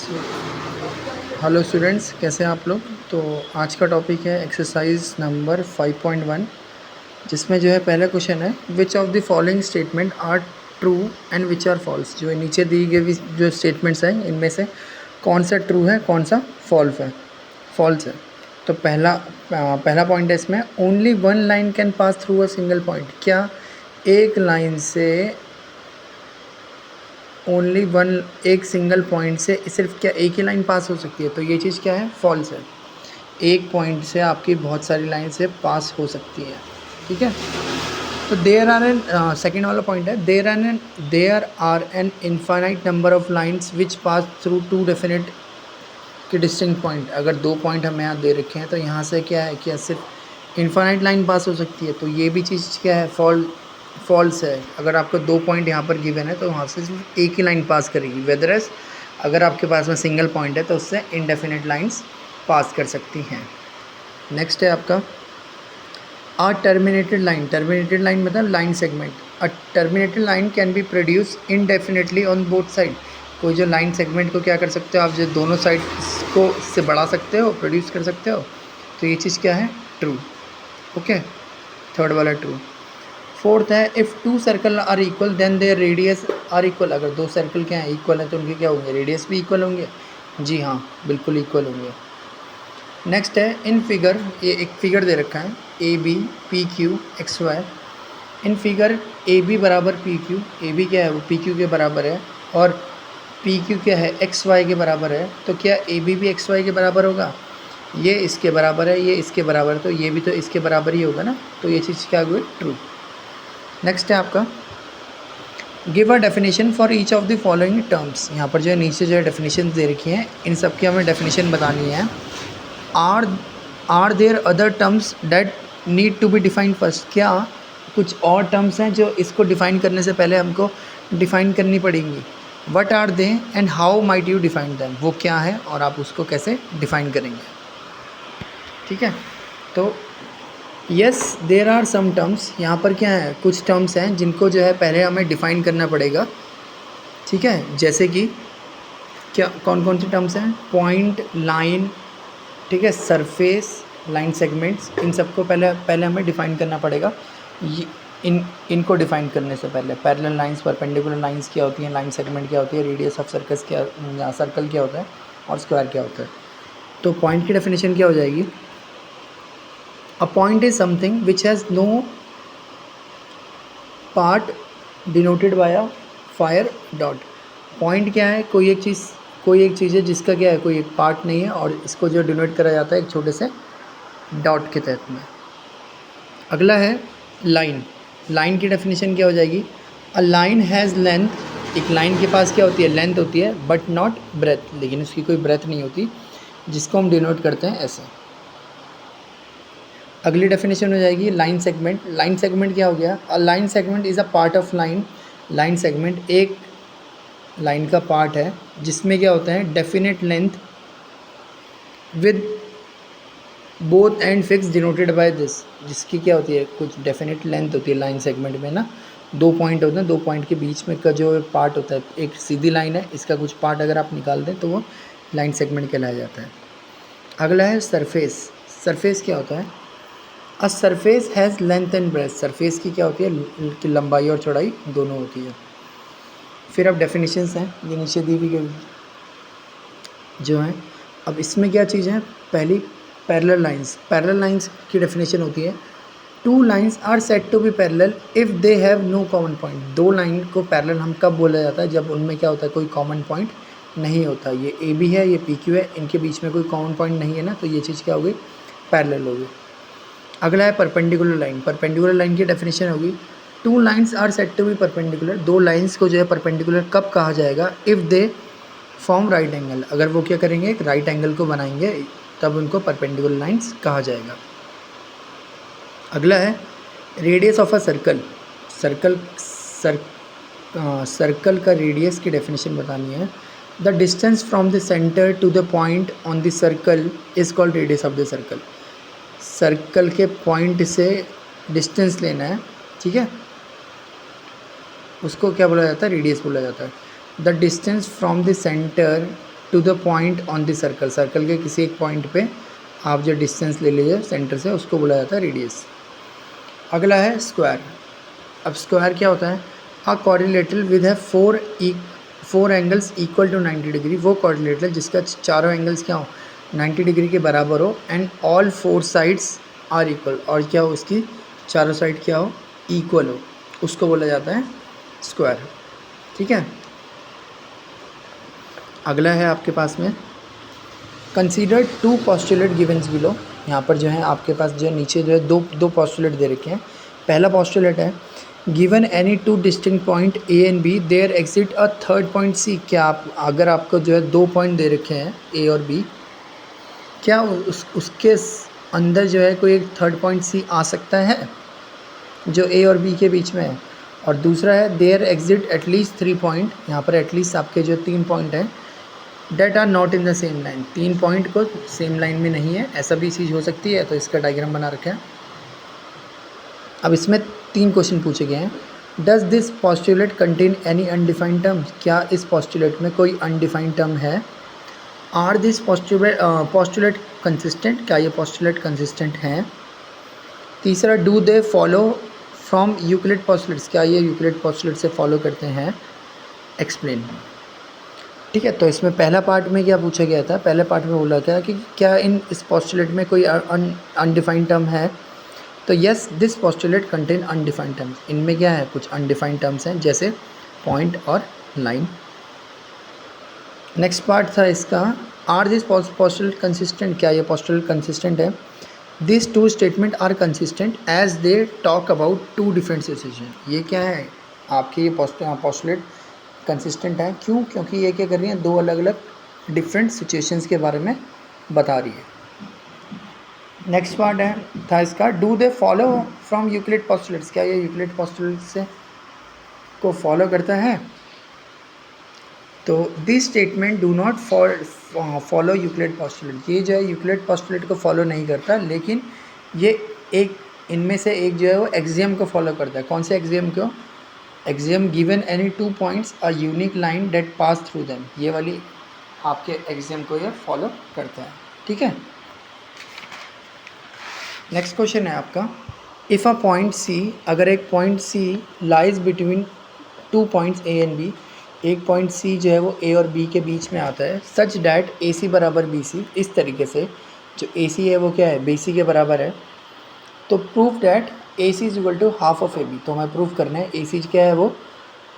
Hello students, कैसे हैं आप लोग। तो आज का टॉपिक है एक्सरसाइज नंबर 5.1, जिसमें जो है पहला क्वेश्चन है which of the following statement are true and which are false. जो है नीचे दी गई जो स्टेटमेंट्स हैं इनमें से कौन सा ट्रू है कौन सा फॉल्स है। तो पहला पॉइंट है इसमें, only one line can pass through a single point. क्या एक लाइन से ओनली वन, एक सिंगल पॉइंट से सिर्फ क्या एक ही लाइन पास हो सकती है। तो ये चीज़ क्या है, फॉल्स है। एक पॉइंट से आपकी बहुत सारी लाइन से पास हो सकती है, ठीक है। तो देयर आर एन सेकेंड वाला पॉइंट है, there are an infinite number of lines which pass through two definite के डिस्टिंक्ट पॉइंट। अगर दो पॉइंट हमें यहाँ दे रखे हैं तो यहाँ से क्या है कि सिर्फ इनफाइनाइट लाइन पास हो सकती है। तो ये भी चीज़ क्या है, फॉल्स है। अगर आपको दो पॉइंट यहाँ पर गिवन है तो वहाँ से सिर्फ एक ही लाइन पास करेगी। वेदरएस अगर आपके पास में सिंगल पॉइंट है तो उससे इनडेफिनेट लाइंस पास कर सकती हैं। नेक्स्ट है आपका टर्मिनेटेड लाइन मतलब line segment. A terminated line can be produce indefinitely on both side. कोई जो लाइन सेगमेंट को क्या कर सकते हो आप, जो दोनों साइड को से बढ़ा सकते हो, प्रोड्यूस कर सकते हो। तो ये चीज़ क्या है, ट्रू। ओके, थर्ड वाला ट्रू। फोर्थ है, if two circle are equal then their radius are equal. अगर दो सर्कल क्या है इक्वल है तो उनके क्या होंगे, रेडियस भी इक्वल होंगे। जी हाँ, बिल्कुल इक्वल होंगे। नेक्स्ट है इन फिगर, ये एक फिगर दे रखा है A B P Q X Y. In figure A B बराबर पी क्यू, ए बी क्या है वो पी क्यू के बराबर है, और पी क्यू क्या है एक्स वाई के बराबर है। तो क्या ए बी भी एक्स वाई के बराबर होगा, ये इसके बराबर है, ये इसके बराबर है, तो ये भी तो इसके बराबर ही होगा ना। तो ये चीज़ क्या हुई, ट्रू। नेक्स्ट है आपका give a definition for each of the following terms. यहाँ पर जो है नीचे जो है डेफिनेशन दे रखी हैं, इन सब की हमें डेफिनेशन बतानी है। Are there other terms that need to be defined first. क्या कुछ और टर्म्स हैं जो इसको डिफ़ाइन करने से पहले हमको डिफ़ाइन करनी पड़ेंगी। What are they and how might you define them. वो क्या है और आप उसको कैसे डिफ़ाइन करेंगे, ठीक है। तो yes there are some terms, यहाँ पर क्या है कुछ टर्म्स हैं जिनको जो है पहले हमें डिफ़ाइन करना पड़ेगा, ठीक है। जैसे कि क्या कौन कौन से टर्म्स हैं, पॉइंट, लाइन, ठीक है, सरफेस, लाइन सेगमेंट्स। इन सबको पहले हमें डिफ़ाइन करना पड़ेगा। ये इनको डिफ़ाइन करने से पहले पैरेलल लाइंस, परपेंडिकुलर लाइंस क्या होती हैं, लाइन सेगमेंट क्या होती है, रेडियस ऑफ सर्कल क्या होता है, और स्क्वायर क्या होता है। तो पॉइंट की डेफिनेशन क्या हो जाएगी, a point is something which has no part denoted by a fine dot. Point क्या है, कोई एक चीज़ है जिसका क्या है कोई एक पार्ट नहीं है, और इसको जो डिनोट करा जाता है एक छोटे से डॉट के तहत में। अगला है लाइन। लाइन की डेफिनेशन क्या हो जाएगी, अ लाइन हैज़ लेंथ। एक लाइन के पास क्या होती है, लेंथ होती है, बट नॉट ब्रेथ, लेकिन उसकी कोई ब्रेथ नहीं होती, जिसको हम डिनोट करते हैं ऐसे। अगली डेफिनेशन हो जाएगी लाइन सेगमेंट। लाइन सेगमेंट क्या हो गया, a line segment is a part of line. Line segment एक लाइन का पार्ट है जिसमें क्या होता है definite length with both and fix denoted by this. जिसकी क्या होती है कुछ डेफिनेट लेंथ होती है लाइन सेगमेंट में ना, दो पॉइंट होते हैं, दो पॉइंट के बीच में का जो पार्ट होता है, एक सीधी लाइन है, इसका कुछ पार्ट अगर आप निकाल दें तो वो लाइन सेगमेंट कहलाया जाता है। अगला है सरफेस। सरफेस क्या होता है, a surface has length and breadth. Surface की क्या होती है कि लंबाई और चौड़ाई दोनों होती है। फिर अब डेफिनेशंस हैं, ये नीचे दी हुई गई जो हैं। अब इसमें क्या चीज़ है, पहली पैरेलल लाइंस। पैरेलल लाइंस की डेफिनेशन होती है, two lines are said to be parallel if they have no common point. दो लाइन को पैरेलल हम कब बोला जाता है, जब उनमें क्या होता है कोई कॉमन पॉइंट नहीं होता। ये ए बी है, ये पी क्यू है, इनके बीच में कोई कॉमन पॉइंट नहीं है ना, तो ये चीज़ क्या होगी, पैरेलल होगी। अगला है परपेंडिकुलर लाइन। परपेंडिकुलर लाइन की डेफिनेशन होगी, two lines are said to be perpendicular. दो लाइंस को जो है परपेंडिकुलर कब कहा जाएगा, if they form right angle. अगर वो क्या करेंगे, एक राइट एंगल को बनाएंगे, तब उनको परपेंडिकुलर लाइंस कहा जाएगा। अगला है radius of a circle. Circle का रेडियस की डेफिनेशन बतानी है, the distance from the centre to the point on the circle is called radius of the circle. Circle के पॉइंट से डिस्टेंस लेना है, ठीक है, उसको क्या बोला जाता है, रेडियस बोला जाता है। The distance from the centre to the point on the circle, circle के किसी एक पॉइंट पे आप जो डिस्टेंस ले लीजिए सेंटर से, उसको बोला जाता है रेडियस। अगला है स्क्वायर। अब स्क्वायर क्या होता है? अ क्वाड्रिलेटरल विद है four angles equal to 90 degree, वो क्वाड्रिलेटरल जिसका चारों एंगल्स क्या हो 90 डिग्री के बराबर हो, and all four sides are equal, और क्या हो उसकी चारों साइड क्या हो इक्वल हो, उसको बोला जाता है स्क्वायर। ठीक है। अगला है आपके पास में कंसीडर टू पोस्टुलेट गिवन्स बिलो। यहाँ पर जो है आपके पास जो नीचे जो है दो पोस्टुलेट दे रखे हैं। पहला पोस्टुलेट है given any two distinct point A and B there exist a third point C. क्या आप अगर आपको जो है दो पॉइंट दे रखे हैं ए और बी, क्या उसके अंदर जो है कोई एक थर्ड पॉइंट सी आ सकता है जो ए और बी के बीच में है। और दूसरा है देयर एग्जिट एटलीस्ट 3 पॉइंट, यहाँ पर एटलीस्ट आपके जो 3 पॉइंट हैं that are not in the same line, 3 point को सेम लाइन में नहीं है, ऐसा भी चीज़ हो सकती है। तो इसका डायग्राम बना रखा है। अब इसमें 3 क्वेश्चन पूछे गए हैं। Does this postulate contain any undefined term, क्या इस पोस्टुलेट में कोई अनडिफाइंड टर्म है। आर दिस पोस्टुलेट कंसिस्टेंट, क्या ये पोस्टुलेट कंसिस्टेंट हैं। तीसरा do they follow from Euclid postulates, क्या ये यूक्लिड पोस्टुलेट से फॉलो करते हैं। एक्सप्लेन। ठीक है। तो इसमें पहला पार्ट में क्या पूछा गया था, पहले पार्ट में बोला गया कि क्या इस पोस्टुलेट में कोई अनडिफाइंड टर्म है। तो yes this postulate contain undefined terms, इनमें क्या है कुछ अनडिफाइंड टर्म्स हैं जैसे पॉइंट और लाइन। नेक्स्ट पार्ट था इसका आर दिस पोस्टुलेट कंसिस्टेंट, क्या ये पोस्टुलेट कंसिस्टेंट है। This two statement are consistent as they talk about two different situation, ये क्या है आपके ये पोस्टुलेट कंसिस्टेंट है। क्यों? क्योंकि ये क्या कर रही है दो अलग अलग डिफरेंट सिचुएशंस के बारे में बता रही है। नेक्स्ट पार्ट है था इसका do they follow from Euclid postulates, क्या ये यूक्लिड पोस्टुलेट से को फॉलो करता है। तो this statement do not follow Euclid postulate, ये जो है यूक्लिड पोस्टुलेट को फॉलो नहीं करता, लेकिन ये एक इनमें से एक जो है वो एक्सियम को फॉलो करता है। कौन से एक्सियम को? Axiom given any two points a unique line date pass through them, ये वाली आपके एक्सियम को ये फॉलो करता है। ठीक है। नेक्स्ट क्वेश्चन है आपका इफ़ अ पॉइंट सी, अगर एक point C lies between two points A and B, एक पॉइंट सी जो है वो ए और बी के बीच में आता है, सच डैट ए सी बराबर बी सी, इस तरीके से जो ए सी है वो क्या है बी सी के बराबर है। तो proof that A C is equal to half of A B, तो हमें प्रूफ करना है ए सी क्या है वो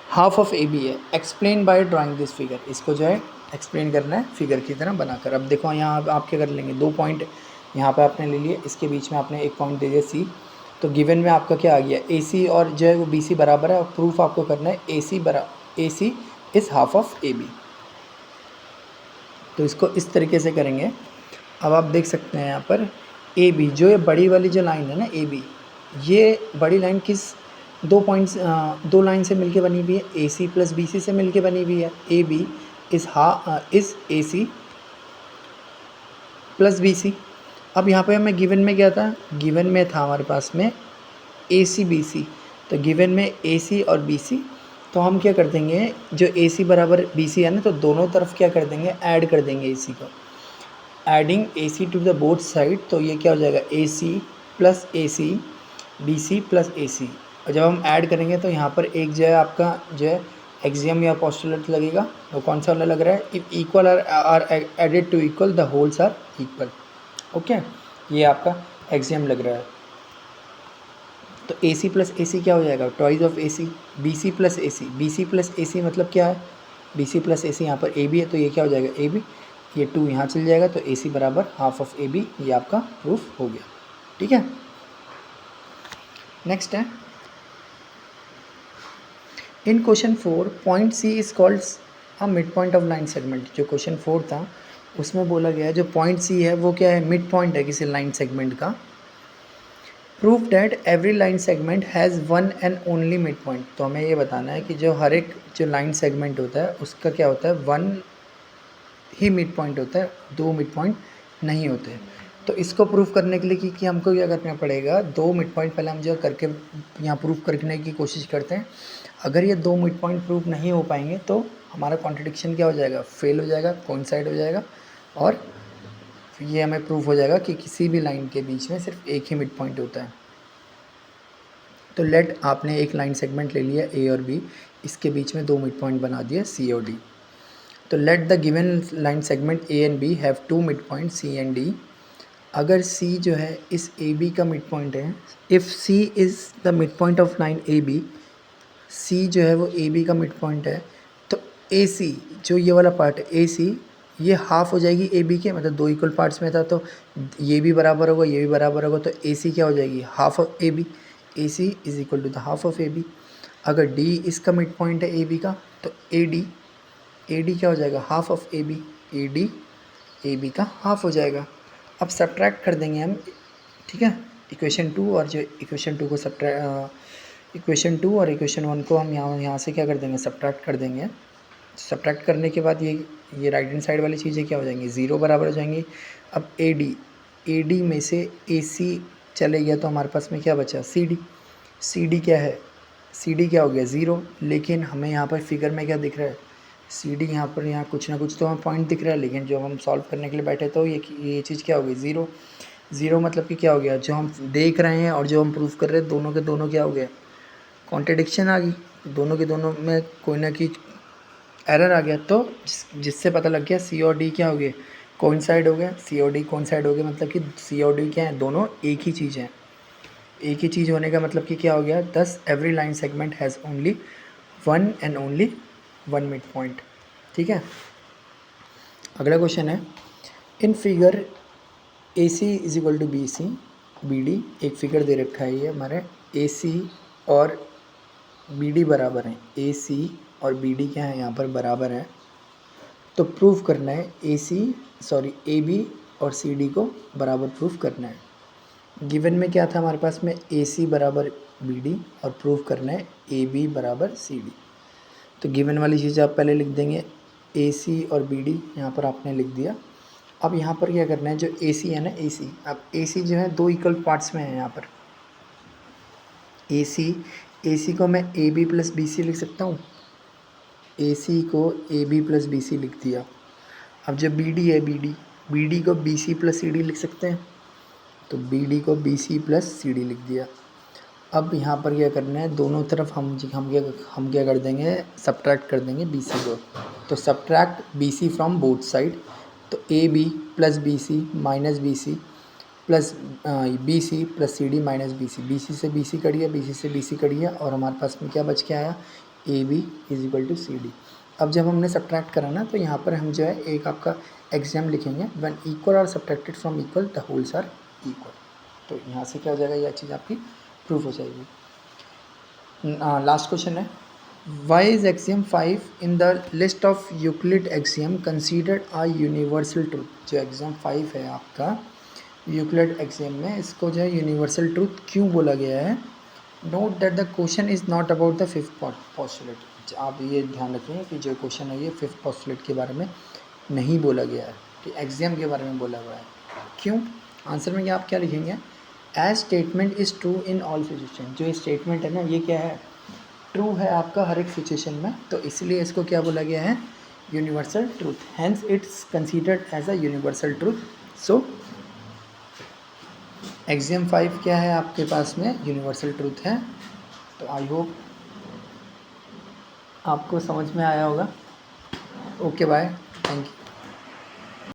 हाफ ऑफ ए बी है। Explain by drawing this figure, इसको जो है एक्सप्लेन करना है फिगर की तरह बनाकर। अब देखो यहाँ आप क्या कर लेंगे, दो पॉइंट यहाँ पे आपने ले लिए, इसके बीच में आपने एक पॉइंट दे दिया सी, तो गिवन में आपका क्या आ गया ए सी और जो है वो बी सी बराबर है, और प्रूफ आपको करना है A C is half of A B. तो इसको इस तरीके से करेंगे। अब आप देख सकते हैं यहाँ पर ए बी, जो ये बड़ी वाली जो लाइन है ना ए बी, ये बड़ी लाइन किस दो लाइन से मिलके बनी हुई है, A C plus B C से मिलके बनी हुई है। A B is A C plus B C. अब यहाँ पे हमें गिवन में क्या था, गिवन में था हमारे पास में ए सी बी सी, तो गिवन में ए सी और बी सी, तो हम क्या कर देंगे जो ए सी बराबर बी सी है ना, तो दोनों तरफ क्या कर देंगे ऐड कर देंगे ए सी को, adding A C to the both side, तो ये क्या हो जाएगा A C plus A C B C plus A C. और जब हम ऐड करेंगे तो यहाँ पर एक जो है आपका जो है एक्सियम या पोस्टुलेट लगेगा, वो कौन सा वाला लग रहा है, if equal are added to equal the wholes are equal. Okay, ये आपका एक्सियम लग रहा है। तो ए सी प्लस ए सी क्या हो जाएगा twice of A C, B C plus A C, B C plus A C मतलब क्या है बी सी प्लस ए सी, यहाँ पर ए बी है तो ये क्या हो जाएगा ए बी, ये 2 यहाँ चल जाएगा, तो ए सी बराबर हाफ ऑफ ए बी, ये आपका प्रूफ हो गया। ठीक है। नेक्स्ट है in question 4 point C is called a mid point of line segment. जो क्वेश्चन 4 था उसमें बोला गया है जो पॉइंट सी है वो क्या है मिड पॉइंट है किसी लाइन सेगमेंट का। Proof that every line segment has one and only mid point, तो हमें ये बताना है कि जो हर एक जो लाइन सेगमेंट होता है उसका क्या होता है वन ही मिड पॉइंट होता है, दो मिड पॉइंट नहीं होते। तो इसको प्रूफ करने के लिए कि हमको क्या करना पड़ेगा, 2 मिड पॉइंट पहले हम जो करके यहाँ प्रूफ करने की कोशिश करते हैं। अगर ये 2 मिड पॉइंट प्रूफ नहीं हो पाएंगे तो हमारा कॉन्ट्रडिक्शन क्या हो जाएगा, फेल हो जाएगा, कोइंसाइड हो जाएगा, और ये हमें प्रूफ हो जाएगा कि किसी भी लाइन के बीच में सिर्फ एक ही मिड पॉइंट होता है। तो लेट आपने एक लाइन सेगमेंट ले लिया ए और बी, इसके बीच में 2 मिड पॉइंट बना दिए सी और डी। तो let the given line segment A and B have 2 mid point C and D. अगर सी जो है इस ए बी का मिड पॉइंट है, if C is the mid point of line A B, C जो है वो ए बी का मिड पॉइंट है, तो ए सी जो ये वाला पार्ट है ए सी, ये हाफ हो जाएगी ए बी के, मतलब 2 इक्वल पार्ट्स में था तो ये भी बराबर होगा, ये भी बराबर होगा, तो ए सी क्या हो जाएगी, half of A B. A C is equal to the half of A B. अगर डी इसका मिड पॉइंट है ए बी का, तो ए डी क्या हो जाएगा, half of A B. A D A B का हाफ हो जाएगा। अब सब्ट्रैक्ट कर देंगे हम, ठीक है, इक्वेशन 2 और जो इक्वेशन 2 को इक्वेशन 2 और इक्वेशन 1 को हम यहाँ से क्या कर देंगे, सब्ट्रैक्ट कर देंगे। सब्ट्रैक्ट करने के बाद ये राइट हैंड साइड वाली चीज़ें क्या हो जाएंगी, 0 बराबर हो जाएंगी। अब ए डी में से ए सी चले गया तो हमारे पास में क्या बचा, सी डी क्या है, सी डी क्या हो गया, 0। लेकिन हमें यहाँ पर फिगर में क्या दिख रहा है, सी डी यहाँ पर कुछ ना कुछ तो हमें पॉइंट दिख रहा है, लेकिन जो हम सॉल्व करने के लिए बैठे तो ये चीज़ क्या हो गई, 0 मतलब कि क्या हो गया, जो हम देख रहे हैं और जो हम प्रूफ कर रहे हैं दोनों के दोनों क्या हो गया, कॉन्ट्रडिक्शन आ गई, दोनों के दोनों में कोई ना कोई एरर आ गया। तो जिससे पता लग गया सी और डी क्या हो गए, कोइंसाइड हो गया। सी और डी कोइंसाइड हो गया मतलब कि सी और डी क्या है, दोनों एक ही चीज़ है। एक ही चीज़ होने का मतलब कि क्या हो गया, thus every line segment has only one and only one mid point. ठीक है, अगला क्वेश्चन है, in figure A C is equal to B C B D. एक फिगर दे रखा है ये हमारे, ए सी और बी डी बराबर हैं, ए सी और बी डी क्या है यहाँ पर बराबर है। तो प्रूफ करना है ए बी और सी डी को बराबर प्रूफ करना है। गिवन में क्या था हमारे पास में, ए सी बराबर बी डी और प्रूफ करना है ए बी बराबर सी डी। तो गिवन वाली चीज़ आप पहले लिख देंगे, ए सी और बी डी यहाँ पर आपने लिख दिया। अब यहाँ पर क्या करना है, जो ए सी है ना, ए सी, अब ए सी जो है 2 इक्वल पार्ट्स में है यहाँ पर। ए सी को मैं A B plus B C लिख सकता हूँ, ए सी को A B plus B C लिख दिया। अब जब बी डी है, बी डी को B C plus C D लिख सकते हैं, तो बी डी को B C plus C D लिख दिया। अब यहाँ पर क्या करना है, दोनों तरफ हम क्या कर देंगे, सब्ट्रैक्ट कर देंगे बी सी को। तो subtract B C from both side, तो A B plus B C minus B C plus B C plus C D minus B C से बी सी कटिए, बी सी से बी सी कटिए, और हमारे पास में क्या बच के आया, A B is equal to C D. अब जब हमने सब्ट्रैक्ट करा ना, तो यहाँ पर हम जो है एक आपका एग्जाम लिखेंगे, when equal are subtracted from equal the wholes are equal. तो यहाँ से क्या हो जाएगा, यह चीज़ आपकी प्रूफ हो जाएगी। लास्ट क्वेश्चन है, why is axiom 5 in the list of Euclid axiom considered a universal truth. जो एक्सियम 5 है आपका यूक्लिड एक्सियम में, इसको जो है यूनिवर्सल ट्रूथ क्यों बोला गया है। Note that the question is not about the fifth postulate. आप ये ध्यान रखें कि जो क्वेश्चन है ये फिफ्थ पोस्टुलेट के बारे में नहीं बोला गया है, कि एक्सियम के बारे में बोला हुआ है। क्यों, आंसर में आप क्या लिखेंगे, as statement is true in all situation. जो स्टेटमेंट है ना, ये क्या है, ट्रू है आपका हर एक सिचुएशन में, तो इसलिए इसको क्या बोला गया है, universal truth, hence it's considered as a universal truth. So axiom 5 क्या है आपके पास में, यूनिवर्सल ट्रूथ है। तो आई होप आपको समझ में आया होगा। Okay bye, thank you.